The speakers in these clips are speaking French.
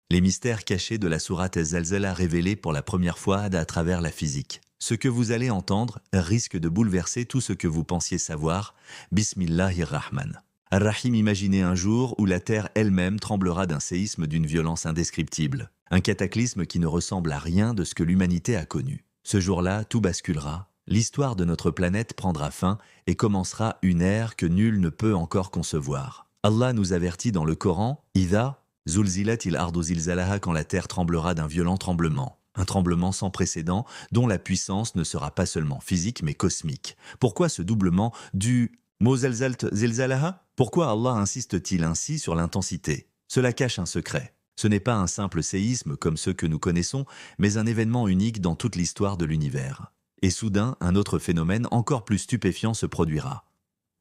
Les mystères cachés de la sourate Az-Zalzala révélés pour la première fois à travers la physique. Ce que vous allez entendre risque de bouleverser tout ce que vous pensiez savoir. Bismillahir-Rahman. Ar-Rahim, imaginez un jour où la Terre elle-même tremblera d'un séisme d'une violence indescriptible. Un cataclysme qui ne ressemble à rien de ce que l'humanité a connu. Ce jour-là, tout basculera. L'histoire de notre planète prendra fin et commencera une ère que nul ne peut encore concevoir. Allah nous avertit dans le Coran, Ida, Zulzilatil ardu zilzalaha, quand la terre tremblera d'un violent tremblement. Un tremblement sans précédent dont la puissance ne sera pas seulement physique mais cosmique. Pourquoi ce doublement du mot zalzalt zilzalaha? Pourquoi Allah insiste-t-il ainsi sur l'intensité? Cela cache un secret. Ce n'est pas un simple séisme comme ceux que nous connaissons, mais un événement unique dans toute l'histoire de l'univers. Et soudain, un autre phénomène encore plus stupéfiant se produira.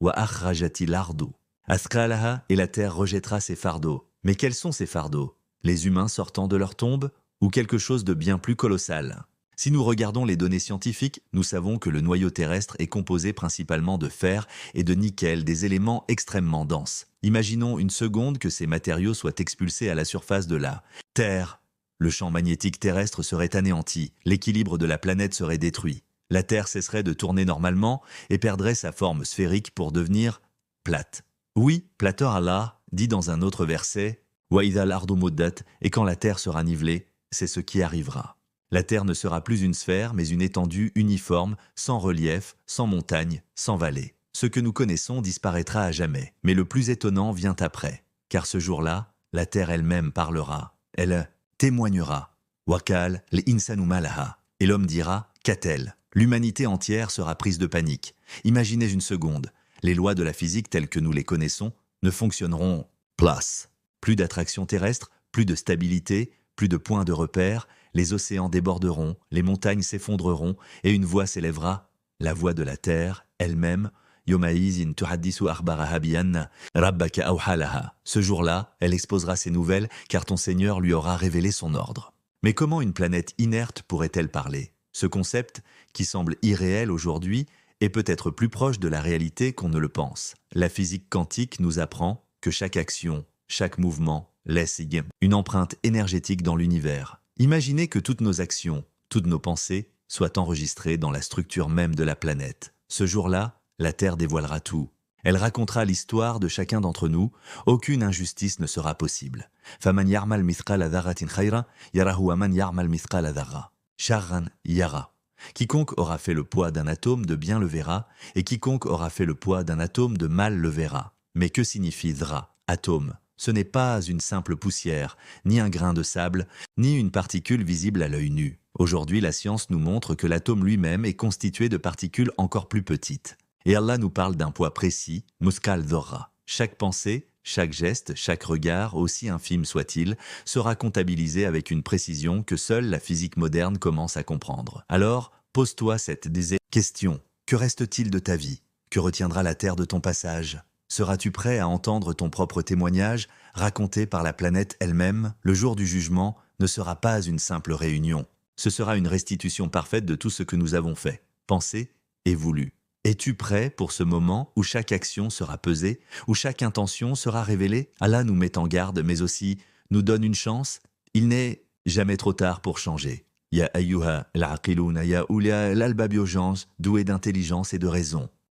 Wa akhrajatil ardu athqalaha, et la terre rejettera ses fardeaux. Mais quels sont ces fardeaux? Les humains sortant de leur tombe? Ou quelque chose de bien plus colossal? Si nous regardons les données scientifiques, nous savons que le noyau terrestre est composé principalement de fer et de nickel, des éléments extrêmement denses. Imaginons une seconde que ces matériaux soient expulsés à la surface de la Terre. Le champ magnétique terrestre serait anéanti, l'équilibre de la planète serait détruit. La Terre cesserait de tourner normalement et perdrait sa forme sphérique pour devenir plate. Oui, plateur Allah dit dans un autre verset, Wa idhal ardu muddat, et quand la terre sera nivelée, c'est ce qui arrivera. La terre ne sera plus une sphère, mais une étendue uniforme, sans relief, sans montagne, sans vallée. Ce que nous connaissons disparaîtra à jamais, mais le plus étonnant vient après, car ce jour-là, la terre elle-même parlera, elle témoignera. Wakal li insanu malaha, et l'homme dira, qu'a-t-elle? L'humanité entière sera prise de panique. Imaginez une seconde, les lois de la physique telles que nous les connaissons ne fonctionneront place. Plus d'attraction terrestre, plus de stabilité, plus de points de repère, les océans déborderont, les montagnes s'effondreront et une voix s'élèvera, la voix de la terre elle-même. Yomaïzin tuhaddisu akhbaraha bianna rabbaka awhalaha. Ce jour-là, elle exposera ses nouvelles car ton Seigneur lui aura révélé son ordre. Mais comment une planète inerte pourrait-elle parler? Ce concept, qui semble irréel aujourd'hui, est peut-être plus proche de la réalité qu'on ne le pense. La physique quantique nous apprend que chaque action, chaque mouvement laisse une empreinte énergétique dans l'univers. Imaginez que toutes nos actions, toutes nos pensées soient enregistrées dans la structure même de la planète. Ce jour-là, la Terre dévoilera tout. Elle racontera l'histoire de chacun d'entre nous. Aucune injustice ne sera possible. Faman yarmal mithqala dharratin khayran yarahu wa man yarmal mithqala dharra sharran yara. Quiconque aura fait le poids d'un atome de bien le verra, et quiconque aura fait le poids d'un atome de mal le verra. Mais que signifie dhra, atome? Ce n'est pas une simple poussière, ni un grain de sable, ni une particule visible à l'œil nu. Aujourd'hui, la science nous montre que l'atome lui-même est constitué de particules encore plus petites. Et Allah nous parle d'un poids précis, muskal dhorra. Chaque pensée, chaque geste, chaque regard, aussi infime soit-il, sera comptabilisé avec une précision que seule la physique moderne commence à comprendre. Alors, pose-toi cette question. Que reste-t-il de ta vie? Que retiendra la Terre de ton passage? Seras-tu prêt à entendre ton propre témoignage, raconté par la planète elle-même? Le jour du jugement ne sera pas une simple réunion. Ce sera une restitution parfaite de tout ce que nous avons fait, pensé et voulu. Es-tu prêt pour ce moment où chaque action sera pesée, où chaque intention sera révélée? Allah nous met en garde, mais aussi nous donne une chance. Il n'est jamais trop tard pour changer. Ya ayyuha al-aqiluna ya ulia l'albab urgence, doué d'intelligence et de raison.